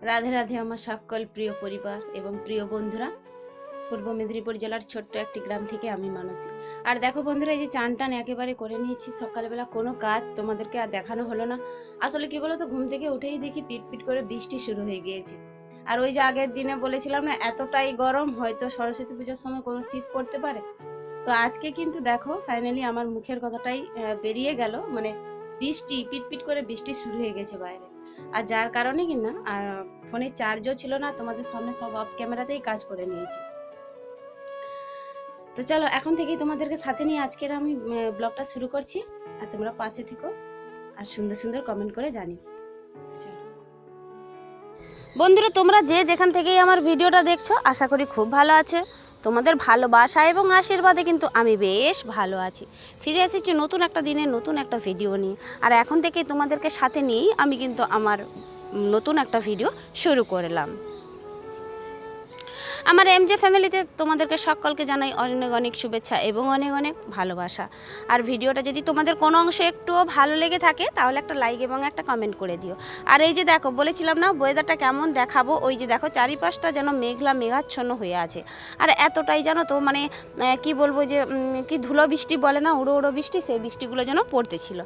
রাধে রাধে আমার সকল প্রিয় পরিবার এবং প্রিয় বন্ধুরা। পূর্ব মেদিনীপুর জেলার ছোট্ট একটি গ্রাম থেকে আমি মানসী। আর দেখো বন্ধুরা, এই যে চান টান একেবারে করে নিয়েছি। সকালবেলা কোনো কাজ তোমাদেরকে আর দেখানো হলো না। আসলে কি বলতো, ঘুম থেকে উঠেই দেখি পিট পিট করে বৃষ্টি শুরু হয়ে গিয়েছে। আর ওই যে আগের দিনে বলেছিলাম না, এতটাই গরম, হয়তো সরস্বতী পুজোর সময় কোনো শীত পড়তে পারে। তো আজকে কিন্তু দেখো ফাইনালি আমার মুখের কথাটাই বেরিয়ে গেল, মানে বৃষ্টি পিট পিট করে বৃষ্টি শুরু হয়ে গেছে বাইরে। আর যার কারণে কিনা আর ফোনে চার্জও ছিল না, তোমাদের সামনে সব অফ ক্যামেরাতেই কাজ করে নিয়েছি। তো চলো এখন থেকেই তোমাদেরকে সাথে নিয়ে আজকের আমি ব্লগটা শুরু করছি। আর তোমরা পাশে থেকো আর সুন্দর সুন্দর কমেন্ট করে জানিও। বন্ধুরা, তোমরা যে যেখান থেকেই আমার ভিডিওটা দেখছো, আশা করি খুব ভালো আছে। তোমাদের ভালোবাসা এবং আশীর্বাদে কিন্তু আমি বেশ ভালো আছি। ফিরে এসেছি নতুন একটা দিনে নতুন একটা ভিডিও নিয়ে। আর এখন থেকেই তোমাদেরকে সাথে নিয়েই আমি কিন্তু আমার নতুন একটা ভিডিও শুরু করলাম। আমার এমজে ফ্যামিলিতে তোমাদেরকে সকলকে জানাই অনেক অনেক শুভেচ্ছা এবং অনেক অনেক ভালোবাসা। আর ভিডিওটা যদি তোমাদের কোনো অংশে একটুও ভালো লেগে থাকে তাহলে একটা লাইক এবং একটা কমেন্ট করে দিও। আর এই যে দেখো, বলেছিলাম না ওয়েদারটা কেমন দেখাবো, ওই যে দেখো চারিপাশটা যেন মেঘলা মেঘাচ্ছন্ন হয়ে আছে। আর এতটাই জানো তো, মানে কি বলবো, যে কি ধুলো বৃষ্টি বলে না, উড়ো উড়ো বৃষ্টি, সেই বৃষ্টিগুলো যেন পড়তেছিল।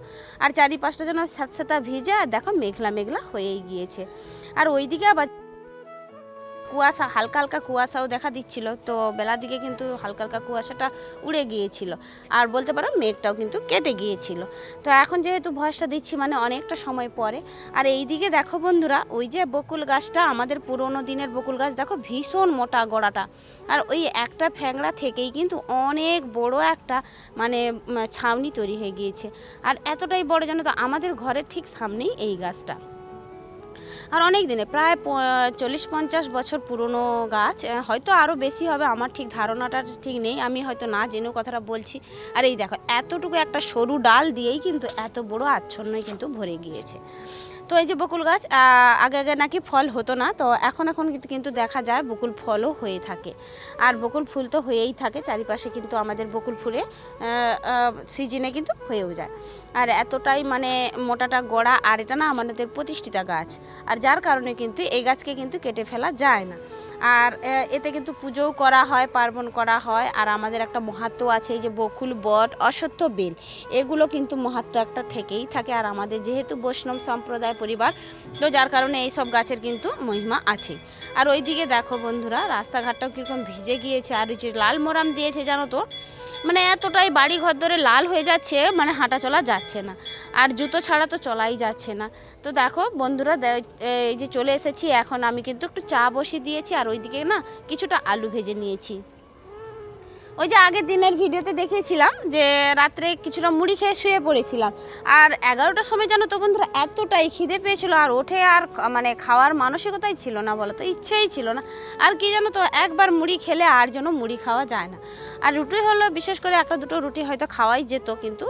আর চারিপাশটা যেন স্যাঁতস্যাঁতা ভিজে, আর দেখো মেঘলা মেঘলা হয়েই গিয়েছে। আর ওইদিকে আবার কুয়াশা, হালকা হালকা কুয়াশাও দেখা দিচ্ছিল। তো বেলার দিকে কিন্তু হালকা হালকা কুয়াশাটা উড়ে গিয়েছিল, আর বলতে পারো মেঘটাও কিন্তু কেটে গিয়েছিল। তো এখন যেহেতু ভয়েসটা দিচ্ছি মানে অনেকটা সময় পরে। আর এই দিকে দেখো বন্ধুরা, ওই যে বকুল গাছটা, আমাদের পুরোনো দিনের বকুল গাছ, দেখো ভীষণ মোটা গোড়াটা। আর ওই একটা ফ্যাংড়া থেকেই কিন্তু অনেক বড় একটা মানে ছাউনি তৈরি হয়ে গিয়েছে। আর এতটাই বড় জানো তো, আমাদের ঘরের ঠিক সামনেই এই গাছটা। আর অনেক দিনে, প্রায় 40-50 বছর পুরনো গাছ, হয়তো আরও বেশি হবে, আমার ঠিক ধারণাটা ঠিক নেই, আমি হয়তো না জেনেও কথাটা বলছি। আর এই দেখো এতটুকু একটা সরু ডাল দিয়েই কিন্তু এত বড় আচ্ছন্নই কিন্তু ভরে গিয়েছে। তো এই যে বকুল গাছ, আগে আগে নাকি ফল হতো না, তো এখন এখন কিন্তু দেখা যায় বকুল ফলও হয়ে থাকে। আর বকুল ফুল তো হয়েই থাকে চারিপাশে, কিন্তু আমাদের বকুল ফুলে সিজনে কিন্তু হয়েও যায়। আর এতটাই মানে মোটাটা গোড়া, আর এটা না আমাদের প্রতিষ্ঠিতা গাছ। আর যার কারণে কিন্তু এই গাছকে কিন্তু কেটে ফেলা যায় না। আর এতে কিন্তু পুজোও করা হয়, পার্বণ করা হয়। আর আমাদের একটা মাহাত্ম্য আছে, এই যে বকুল, বট, অশ্বত্থ, বেল, এগুলো কিন্তু মাহাত্ম্য একটা থেকেই থাকে। আর আমাদের যেহেতু বৈষ্ণব সম্প্রদায় পরিবার, তো যার কারণে এই সব গাছের কিন্তু মহিমা আছে। আর ওইদিকে দেখো বন্ধুরা, রাস্তাঘাটটাও কীরকম ভিজে গিয়েছে। আর ওই যে লাল মোরাম দিয়েছে জানো তো, মানে এতটাই বাড়ি ঘর ধরে লাল হয়ে যাচ্ছে, মানে হাঁটা চলা যাচ্ছে না। আর জুতো ছাড়া তো চলাই যাচ্ছে না। তো দেখো বন্ধুরা, এই যে চলে এসেছি, এখন আমি কিন্তু একটু চা বসিয়ে দিয়েছি। আর ওইদিকে না কিছুটা আলু ভেজে নিয়েছি। ওই যে আগের দিনের ভিডিওতে দেখিয়েছিলাম যে রাত্রে কিছুটা মুড়ি খেয়ে শুয়ে পড়েছিলাম। আর 11টার সময় জানো তো বন্ধুরা, এতটাই খিদে পেয়েছিল, আর ওঠে আর মানে খাওয়ার মানসিকতাই ছিল না, বলো তো ইচ্ছেই ছিল না। আর কি জানো তো, একবার মুড়ি খেলে আর যেন মুড়ি খাওয়া যায় না। আর রুটি হলো, বিশেষ করে একটা দুটো রুটি হয়তো খাওয়াই যেত, কিন্তু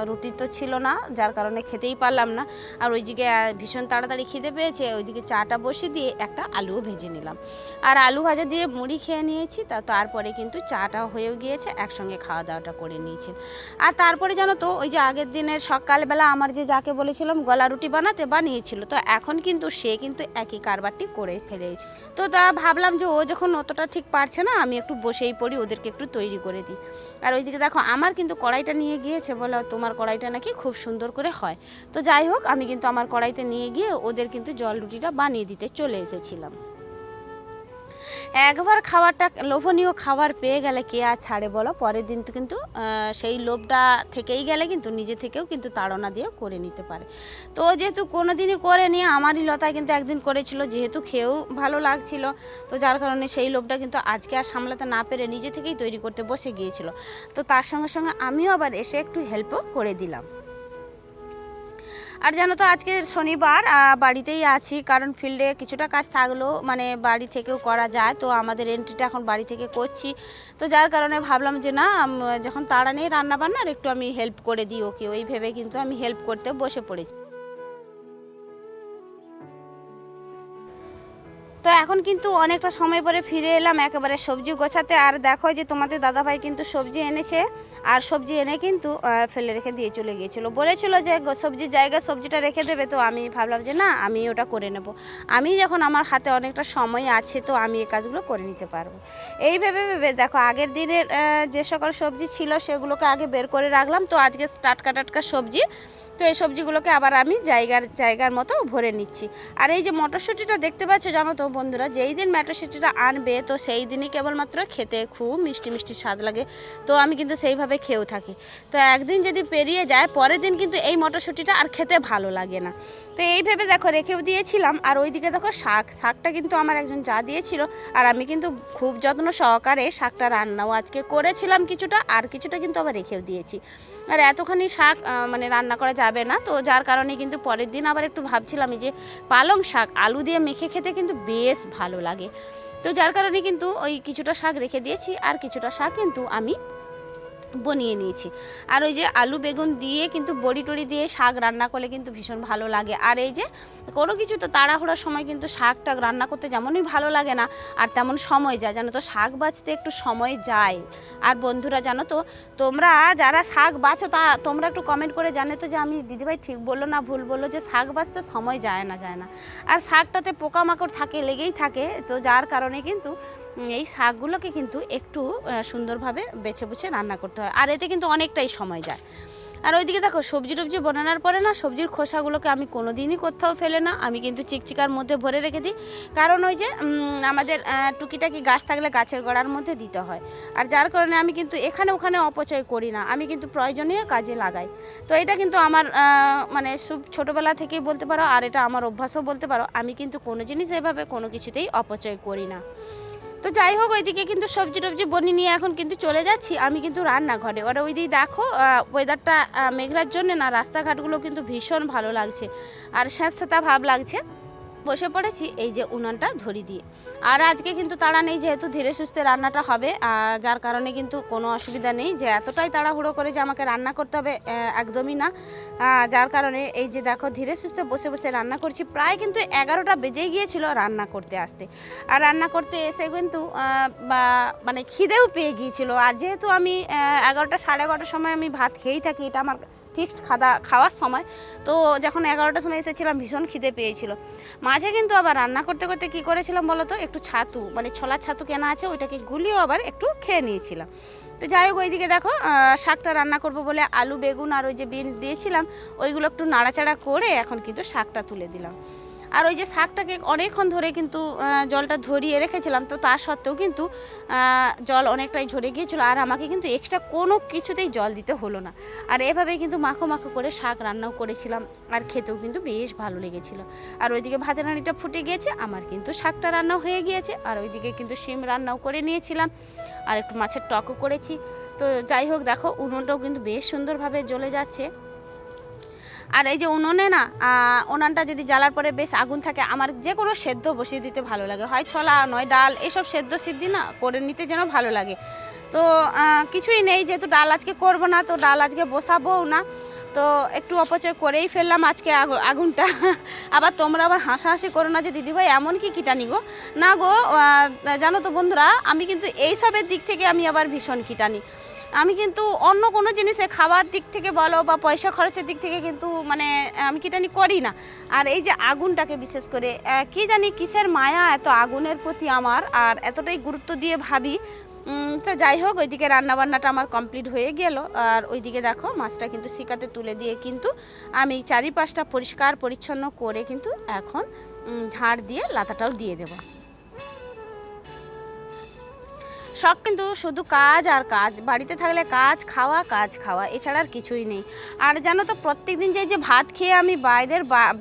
রুটি তো ছিল না, যার কারণে খেতেই পারলাম না। আর ওইদিকে ভীষণ তাড়াতাড়ি খিদে পেয়েছে, ওইদিকে চাটা বসিয়ে দিয়ে একটা আলুও ভেজে নিলাম। আর আলু ভাজা দিয়ে মুড়ি খেয়ে নিয়েছি। তারপরে কিন্তু চাটাও হয়েও গিয়েছে, একসঙ্গে খাওয়া দাওয়াটা করে নিয়েছি। আর তারপরে জানো তো, ওই যে আগের দিনের সকালবেলা আমার যে যাকে বলেছিলাম গলা রুটি বানিয়েছিল, তো এখন কিন্তু সে কিন্তু একই কারবারটি করে ফেলেছে। তো ভাবলাম যে ও যখন অতটা ঠিক পারছে না, আমি একটু বসেই পড়ি, ওদেরকে একটু তৈরি করে দিই। আর ওইদিকে দেখো আমার কিন্তু কড়াইটা নিয়ে গিয়েছে, বলো তোমার কড়াইটা নাকি খুব সুন্দর করে হয়। তো যাই হোক, আমি কিন্তু আমার কড়াইতে নিয়ে গিয়ে ওদের কিন্তু জল রুটিটা বানিয়ে দিতে চলে এসেছিলাম। একবার খাবারটা, লোভনীয় খাবার পেয়ে গেলে কে আর ছাড়ে বলো, পরের দিন তো কিন্তু সেই লোভটা থেকেই গেলে কিন্তু নিজে থেকেও কিন্তু তাড়না দিয়ে করে নিতে পারে। তো যেহেতু কোনো দিনই করে নিয়ে, আমারই লতায় কিন্তু একদিন করেছিল, যেহেতু খেয়েও ভালো লাগছিল, তো যার কারণে সেই লোভটা কিন্তু আজকে আর সামলাতে না পেরে নিজে থেকেই তৈরি করতে বসে গিয়েছিল। তো তার সঙ্গে সঙ্গে আমিও আবার এসে একটু হেল্পও করে দিলাম। আর জানো তো, আজকে শনিবার, বাড়িতেই আছি, কারণ ফিল্ডে কিছুটা কাজ থাকলেও মানে বাড়ি থেকেও করা যায়। তো আমাদের এন্ট্রিটা এখন বাড়ি থেকে করছি, তো যার কারণে ভাবলাম যে না, যখন তাড়া নেই রান্নাবান্নার, একটু আমি হেল্প করে দিই ওকে, ওই ভেবে কিন্তু আমি হেল্প করতে বসে পড়েছি। তো এখন কিন্তু অনেকটা সময় পরে ফিরে এলাম একেবারে সবজি গোছাতে। আর দেখো যে তোমাদের দাদাভাই কিন্তু সবজি এনেছে, আর সবজি এনে কিন্তু ফেলে রেখে দিয়ে চলে গিয়েছিলো। বলেছিল যে সবজির জায়গায় সবজিটা রেখে দেবে, তো আমি ভাবলাম যে না, আমি ওটা করে নেব। আমি যখন আমার হাতে অনেকটা সময় আছে তো আমি এই কাজগুলো করে নিতে পারবো। এই ভেবে ভেবে দেখো আগের দিনের যে সকল সবজি ছিল সেগুলোকে আগে বের করে রাখলাম। তো আজকে টাটকা টাটকা সবজি, তো এই সবজিগুলোকে আবার আমি জায়গার মতো ভরে নিচ্ছি। আর এই যে মটরশুঁটিটা দেখতে পাচ্ছ, জানো তো বন্ধুরা, যেই দিন মটরশুঁটিটা আনবে তো সেই দিনই কেবলমাত্র খেতে খুব মিষ্টি মিষ্টি স্বাদ লাগে। তো আমি কিন্তু সেইভাবে খেয়েও থাকি। তো একদিন যদি পেরিয়ে যায় পরের দিন কিন্তু এই মটরশুঁটিটা আর খেতে ভালো লাগে না। তো এই ভেবে দেখো রেখেও দিয়েছিলাম। আর ওইদিকে দেখো শাকটা কিন্তু আমার একজন যা দিয়েছিল, আর আমি কিন্তু খুব যত্ন সহকারে শাকটা রান্নাও আজকে করেছিলাম কিছুটা, আর কিছুটা কিন্তু আবার রেখেও দিয়েছি। আর এতখানি শাক মানে রান্না করা যাবে না, তো যার কারণে কিন্তু পরের দিন আবার একটু ভাবছিলাম যে পালং শাক আলু দিয়ে মেখে খেতে কিন্তু বেশ ভালো লাগে। তো যার কারণে কিন্তু ওই কিছুটা শাক রেখে দিয়েছি, আর কিছুটা শাক কিন্তু আমি বনিয়ে নিয়েছি। আর ওই যে আলু বেগুন দিয়ে কিন্তু বড়ি টড়ি দিয়ে শাক রান্না করলে কিন্তু ভীষণ ভালো লাগে। আর এই যে কোনো কিছু তো তাড়াহুড়োর সময় কিন্তু শাকটা রান্না করতে যেমনই ভালো লাগে না, আর তেমন সময় যায়, জানো তো শাক বাছতে একটু সময় যায়। আর বন্ধুরা জানো তো, তোমরা যারা শাক বাছো তা তোমরা একটু কমেন্ট করে জানো তো যে আমি দিদিভাই ঠিক বললো না ভুল বললো, যে শাক বাছতে সময় যায় না। আর শাকটাতে পোকামাকড় থাকে, লেগেই থাকে। তো যার কারণে কিন্তু এই শাকগুলোকে কিন্তু একটু সুন্দরভাবে বেছে বুছে রান্না করতে হয়, আর এতে কিন্তু অনেকটাই সময় যায়। আর ওইদিকে দেখো সবজি টবজি বানানোর পরে না সবজির খোসাগুলোকে আমি কোনো দিনই কোথাও ফেলে না, আমি কিন্তু চিকচিকার মধ্যে ভরে রেখে দিই। কারণ ওই যে আমাদের টুকিটাকি গাছ থাকলে গাছের গোড়ার মধ্যে দিতে হয়। আর যার কারণে আমি কিন্তু এখানে ওখানে অপচয় করি না, আমি কিন্তু প্রয়োজনীয় কাজে লাগাই। তো এটা কিন্তু আমার মানে ছোটোবেলা থেকেই বলতে পারো, আর এটা আমার অভ্যাসও বলতে পারো। আমি কিন্তু কোনো জিনিস এভাবে কোনো কিছুতেই অপচয় করি না। তো যাই হোক, ওইদিকে কিন্তু সবজি টবজি বনি নিয়ে এখন কিন্তু চলে যাচ্ছি আমি কিন্তু রান্নাঘরে। ওরা ওইদিকে দেখো ওয়েদারটা মেঘলার জন্য না রাস্তাঘাটগুলো কিন্তু ভীষণ ভালো লাগছে, আর স্যাঁতস্যাঁতা ভাব লাগছে। বসে পড়েছি এই যে উনানটা ধরি দিয়ে। আর আজকে কিন্তু তাড়া নেই, যেহেতু ধীরে সুস্থে রান্নাটা হবে, যার কারণে কিন্তু কোনো অসুবিধা নেই যে এতটাই তাড়াহুড়ো করে যে আমাকে রান্না করতে হবে, একদমই না। যার কারণে এই যে দেখো ধীরে সুস্থে বসে বসে রান্না করছি। প্রায় কিন্তু 11টা বেজেই গিয়েছিল রান্না করতে আসতে, আর রান্না করতে এসে কিন্তু মানে খিদেও পেয়ে গিয়েছিল। আর যেহেতু আমি 11টা সাড়ে 11টার সময় আমি ভাত খেয়েই থাকি, এটা আমার ফিক্সড খাওয়ার সময়। তো যখন 11টার সময় এসেছিলাম ভীষণ খিদে পেয়েছিল। মাঝে কিন্তু আবার রান্না করতে করতে কী করেছিলাম বলো তো, একটু ছাতু মানে ছোলার ছাতু কেনা আছে, ওইটাকে গুলিয়েও আবার একটু খেয়ে নিয়েছিলাম। তো যাই হোক, ওইদিকে দেখো শাকটা রান্না করব বলে আলু বেগুন আর ওই যে বিনস দিয়েছিলাম ওইগুলো একটু নাড়াচাড়া করে এখন কিন্তু শাকটা তুলে দিলাম। আর ওই যে শাকটাকে অনেকক্ষণ ধরে কিন্তু জলটা ধরিয়ে রেখেছিলাম, তো তা সত্ত্বেও কিন্তু জল অনেকটাই ঝরে গিয়েছিলো, আর আমাকে কিন্তু এক্সট্রা কোনো কিছুতেই জল দিতে হলো না। আর এভাবেই কিন্তু মাখো মাখো করে শাক রান্নাও করেছিলাম, আর খেতেও কিন্তু বেশ ভালো লেগেছিলো। আর ওইদিকে ভাতের হাঁড়িটা ফুটে গিয়েছে, আমার কিন্তু শাকটা রান্নাও হয়ে গিয়েছে। আর ওইদিকে কিন্তু শিম রান্নাও করে নিয়েছিলাম, আর একটু মাছের টকও করেছি। তো যাই হোক দেখো উনুনটাও কিন্তু বেশ সুন্দরভাবে জ্বলে যাচ্ছে। আর এই যে উনুনে না উনানটা যদি জ্বালার পরে বেশ আগুন থাকে, আমার যে কোনো সেদ্ধ বসিয়ে দিতে ভালো লাগে, হয় ছোলা নয় ডাল, এসব সেদ্ধ সিদ্ধি না করে নিতে যেন ভালো লাগে। তো কিছুই নেই, যেহেতু ডাল আজকে করবো না, তো ডাল আজকে বসাবোও না, তো একটু অপচয় করেই ফেললাম আজকে আগুনটা। আবার তোমরা আবার হাসাহাসি করো না যে দিদিভাই এমন কি কিটানি গো। না গো, জানো তো বন্ধুরা, আমি কিন্তু এইসবের দিক থেকে আমি আবার ভীষণ কিটানি। আমি কিন্তু অন্য কোনো জিনিসে খাওয়ার দিক থেকে বলো বা পয়সা খরচের দিক থেকে কিন্তু মানে আমি কিটানি করি না। আর এই যে আগুনটাকে বিশেষ করে কি জানি কিসের মায়া এত আগুনের প্রতি আমার, আর এতটাই গুরুত্ব দিয়ে ভাবি। তো যাই হোক, ওইদিকে রান্নাবান্নাটা আমার কমপ্লিট হয়ে গেল। আর ওইদিকে দেখো মাছটা কিন্তু শিকাতে তুলে দিয়ে কিন্তু আমি চারিপাশটা পরিষ্কার পরিচ্ছন্ন করে কিন্তু এখন ঝাড় দিয়ে লাতাটাও দিয়ে দেবো। শখ কিন্তু শুধু কাজ আর কাজ, বাড়িতে থাকলে কাজ খাওয়া এছাড়া আর কিছুই নেই। আর জানো তো প্রত্যেক দিন যে ভাত খেয়ে আমি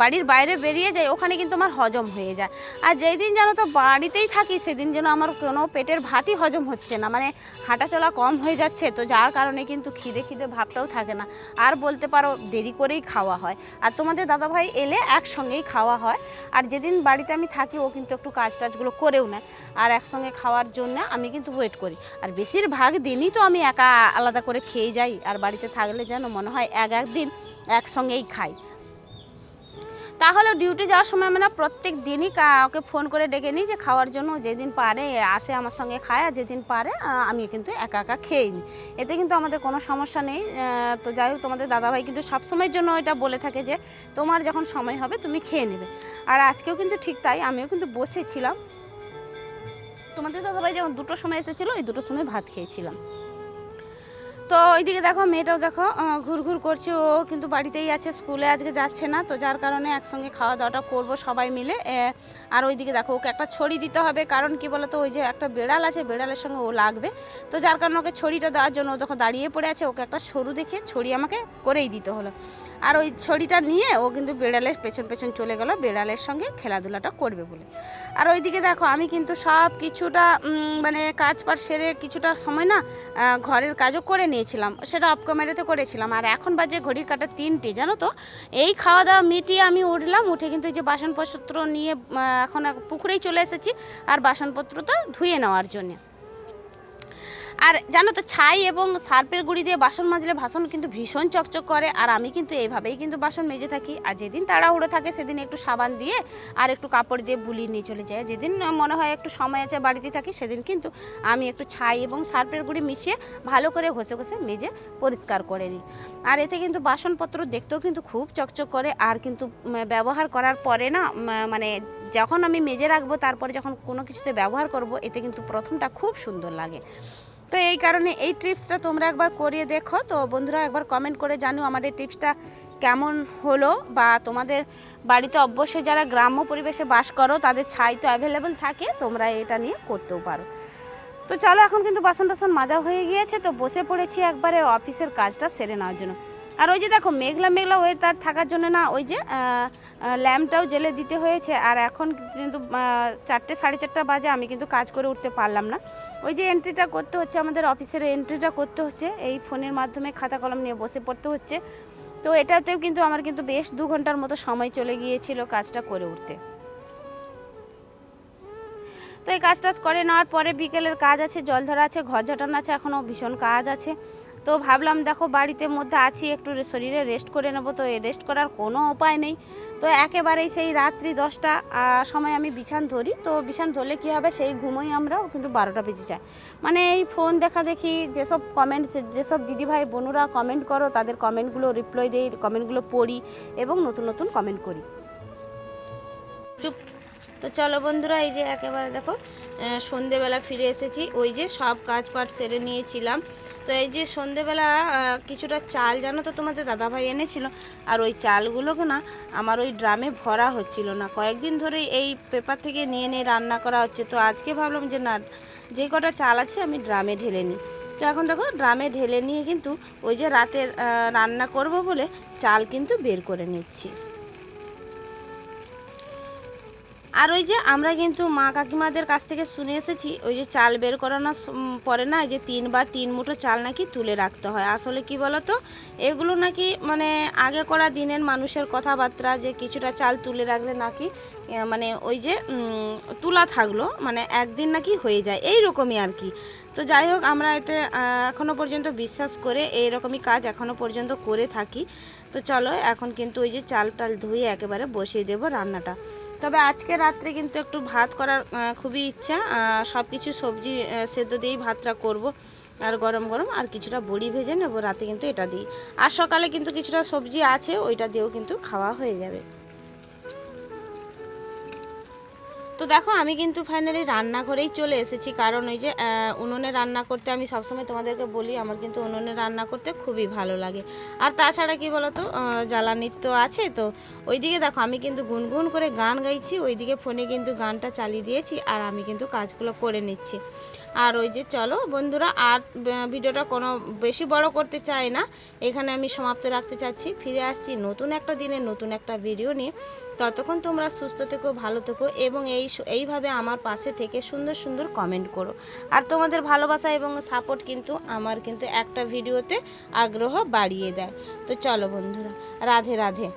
বাড়ির বাইরে বেরিয়ে যাই, ওখানে কিন্তু আমার হজম হয়ে যায়। আর যেই দিন জানো তো বাড়িতেই থাকি সেদিন যেন আমার কোনো পেটের ভাতই হজম হচ্ছে না, মানে হাঁটাচলা কম হয়ে যাচ্ছে। তো যার কারণে কিন্তু খিদে ভাবটাও থাকে না, আর বলতে পারো দেরি করেই খাওয়া হয়। আর তোমাদের দাদাভাই এলে একসঙ্গেই খাওয়া হয়। আর যেদিন বাড়িতে আমি থাকি ও কিন্তু একটু কাজ টাজগুলো করেও নেয়, আর একসঙ্গে খাওয়ার জন্য আমি কিন্তু ওয়েট করি। আর বেশিরভাগ দিনই তো আমি একা আলাদা করে খেয়ে যাই, আর বাড়িতে থাকলে যেন মনে হয় একদিন একসঙ্গেই খাই। তাহলে ডিউটি যাওয়ার সময় আমরা প্রত্যেক দিনই ওকে ফোন করে ডেকে নিই যে খাওয়ার জন্য। যেদিন পারে আসে আমার সঙ্গে খায়, আর যেদিন পারে আমি কিন্তু একা একা খেয়ে নিই। এতে কিন্তু আমাদের কোনো সমস্যা নেই। তো যাই হোক, তোমাদের দাদাভাই কিন্তু সবসময়ের জন্য এটা বলে থাকে যে তোমার যখন সময় হবে তুমি খেয়ে নেবে। আর আজকেও কিন্তু ঠিক তাই, আমিও কিন্তু বসেছিলাম। তোমাদের দাদাভাই যখন 2টোর সময় এসেছিলো, এই 2টোর সময় ভাত খেয়েছিলাম। তো ওইদিকে দেখো মেয়েটাও দেখো ঘুরঘুর করছে, ও কিন্তু বাড়িতেই আছে, স্কুলে আজকে যাচ্ছে না। তো যার কারণে একসঙ্গে খাওয়া দাওয়াটা করবো সবাই মিলে। আর ওইদিকে দেখো ওকে একটা ছড়ি দিতে হবে, কারণ কি বলতো ওই যে একটা বেড়াল আছে, বেড়ালের সঙ্গে ও লাগবে। তো যার কারণে ওকে ছড়িটা দেওয়ার জন্য ও যখন দাঁড়িয়ে পড়ে আছে, ওকে একটা সরু দেখে ছড়ি আমাকে করেই দিতে হলো। আর ওই ছড়িটা নিয়ে ও কিন্তু বেড়ালের পেছন পেছন চলে গেল, বেড়ালের সঙ্গে খেলাধুলাটা করবে বলে। আর ওইদিকে দেখো আমি কিন্তু সব কিছুটা মানে কাজ পাট সেরে কিছুটা সময় না ঘরের কাজও করে নিয়েছিলাম, সেটা অফ ক্যামেরাতে করেছিলাম। আর এখন বাজে ঘড়ির কাঁটা 3টে, জানো তো। এই খাওয়া দাওয়া মিটিয়ে আমি উঠলাম, উঠে কিন্তু এই যে বাসনপত্র নিয়ে এখন পুকুরেই চলে এসেছি আর বাসনপত্রটা ধুয়ে নেওয়ার জন্যে। আর জানো তো ছাই এবং সার্ফের গুঁড়ি দিয়ে বাসন মাজলে বাসন কিন্তু ভীষণ চকচক করে। আর আমি কিন্তু এইভাবেই কিন্তু বাসন মেজে থাকি। আর যেদিন তাড়াহুড়ো থাকে সেদিন একটু সাবান দিয়ে আর একটু কাপড় দিয়ে বুলিয়ে নিয়ে চলে যায়। যেদিন মনে হয় একটু সময় আছে বাড়িতে থাকি, সেদিন কিন্তু আমি একটু ছাই এবং সার্ফের গুঁড়ি মিশিয়ে ভালো করে ঘষে ঘষে মেজে পরিষ্কার করে নিই। আর এতে কিন্তু বাসনপত্র দেখতেও কিন্তু খুব চকচক করে। আর কিন্তু ব্যবহার করার পরে না মানে যখন আমি মেজে রাখবো, তারপরে যখন কোনো কিছুতে ব্যবহার করব, এতে কিন্তু প্রথমটা খুব সুন্দর লাগে। তো এই কারণে এই টিপসটা তোমরা একবার করিয়ে দেখো। তো বন্ধুরা একবার কমেন্ট করে জানো আমার এই টিপসটা কেমন হলো, বা তোমাদের বাড়িতে অবশ্যই যারা গ্রাম্য পরিবেশে বাস করো তাদের ছাই তো অ্যাভেলেবেল থাকে, তোমরা এটা নিয়ে করতেও পারো। তো চলো, এখন কিন্তু বাসন টাসন মাজা হয়ে গিয়েছে, তো বসে পড়েছি একবারে অফিসের কাজটা সেরে নেওয়ার জন্য। আর ওই যে দেখো মেঘলা মেঘলা ওয়েদার থাকার জন্য না ওই যে ল্যাম্পটাও জেলে দিতে হয়েছে। আর এখন কিন্তু 4টে 4:30 বাজে, আমি কিন্তু কাজ করে উঠতে পারলাম না। ওই যে এন্ট্রিটা করতে হচ্ছে, আমাদের অফিসের এন্ট্রিটা করতে হচ্ছে, এই ফোনের মাধ্যমে খাতা কলম নিয়ে বসে পড়তে হচ্ছে। তো এটাতেও কিন্তু আমার কিন্তু বেশ 2 ঘন্টার মতো সময় চলে গিয়েছিল কাজটা করে উঠতে। তো এই কাজ টাজ করে নেওয়ার পরে বিকেলের কাজ আছে, জল ধরা আছে, ঘর ঝাঁটানো আছে, এখনও ভীষণ কাজ আছে। তো ভাবলাম দেখো বাড়িতে মধ্যে আছি, একটু শরীরে রেস্ট করে নেব। তো এই রেস্ট করার কোনো উপায় নেই। তো একেবারেই সেই রাত্রি 10টা সময় আমি বিছান ধরি। তো বিছান ধরলে কী হবে, সেই ঘুমোই আমরাও, কিন্তু 12টা বেজে যায়। মানে এই ফোন দেখা দেখি, যেসব কমেন্ট, যেসব দিদিভাই বোনুরা কমেন্ট করো তাদের কমেন্টগুলো রিপ্লাই দিই, কমেন্টগুলো পড়ি এবং নতুন নতুন কমেন্ট করি। চুপ। তো চলো বন্ধুরা, এই যে একেবারে দেখো সন্ধেবেলা ফিরে এসেছি। ওই যে সব কাজ পাট সেরে নিয়েছিলাম। তো এই যে সন্ধেবেলা কিছুটা চাল জানো তো তোমাদের দাদাভাই এনেছিল। আর ওই চালগুলোকে না আমার ওই ড্রামে ভরা হচ্ছিল না, কয়েকদিন ধরে এই পেপার থেকে নিয়ে নিয়ে রান্না করা হচ্ছে। তো আজকে ভাবলাম যে না, যে কটা চাল আছে আমি ড্রামে ঢেলে নিই। তো এখন দেখো ড্রামে ঢেলে নিয়ে কিন্তু ওই যে রাতে রান্না করব বলে চাল কিন্তু বের করে নিচ্ছি। আর ওই যে আমরা কিন্তু মা কাকিমাদের কাছ থেকে শুনে এসেছি, ওই যে চাল বের করানোর পরে না, যে 3 বার 3 মুঠো চাল নাকি তুলে রাখতে হয়। আসলে কি বলো তো, এগুলো নাকি মানে আগে করা দিনের মানুষের কথাবার্তা, যে কিছুটা চাল তুলে রাখলে নাকি মানে ওই যে তুলা থাকলো মানে একদিন নাকি হয়ে যায়, এই রকমই আর কি। তো যাই হোক, আমরা এতে এখনও পর্যন্ত বিশ্বাস করে এইরকমই কাজ এখনও পর্যন্ত করে থাকি। তো চলো এখন কিন্তু ওই যে চাল টাল ধুয়ে একেবারে বসিয়ে দেবো রান্নাটা। তবে আজকে রাত্রে কিন্তু একটু ভাত করার খুবই ইচ্ছা, সব কিছু সবজি সেদ্ধ দিয়েই ভাতটা করব। আর গরম গরম আর কিছুটা বড়ি ভেজে নেবো, রাতে কিন্তু এটা দিই। আর সকালে কিন্তু কিছুটা সবজি আছে, ওইটা দিয়েও কিন্তু খাওয়া হয়ে যাবে। তো দেখো আমি কিন্তু ফাইনালি রান্নাঘরেই চলে এসেছি, কারণ ওই যে উনুনে রান্না করতে আমি সবসময় তোমাদেরকে বলি আমার কিন্তু উনুনে রান্না করতে খুবই ভালো লাগে। আর তাছাড়া কি বলো তো, জ্বালানির তো আছে। তো ওইদিকে দেখো আমি কিন্তু গুনগুন করে গান গাইছি, ওইদিকে ফোনে কিন্তু গানটা চালিয়ে দিয়েছি, আর আমি কিন্তু কাজগুলো করে নিচ্ছি। আর ওই যে চলো বন্ধুরা, আর ভিডিওটা কোনো বেশি বড় করতে চাই না, এখানে আমি সমাপ্ত রাখতে চাচ্ছি। ফিরে আসছি নতুন একটা দিনে নতুন একটা ভিডিও নিয়ে। ততক্ষণ তোমরা সুস্থ থেকো, ভালো থেকো, এবং এইভাবে আমার পাশে থেকে সুন্দর সুন্দর কমেন্ট করো। আর তোমাদের ভালোবাসা এবং সাপোর্ট কিন্তু আমার কিন্তু একটা ভিডিওতে আগ্রহ বাড়িয়ে দেয়। তো চলো বন্ধুরা, রাধে রাধে।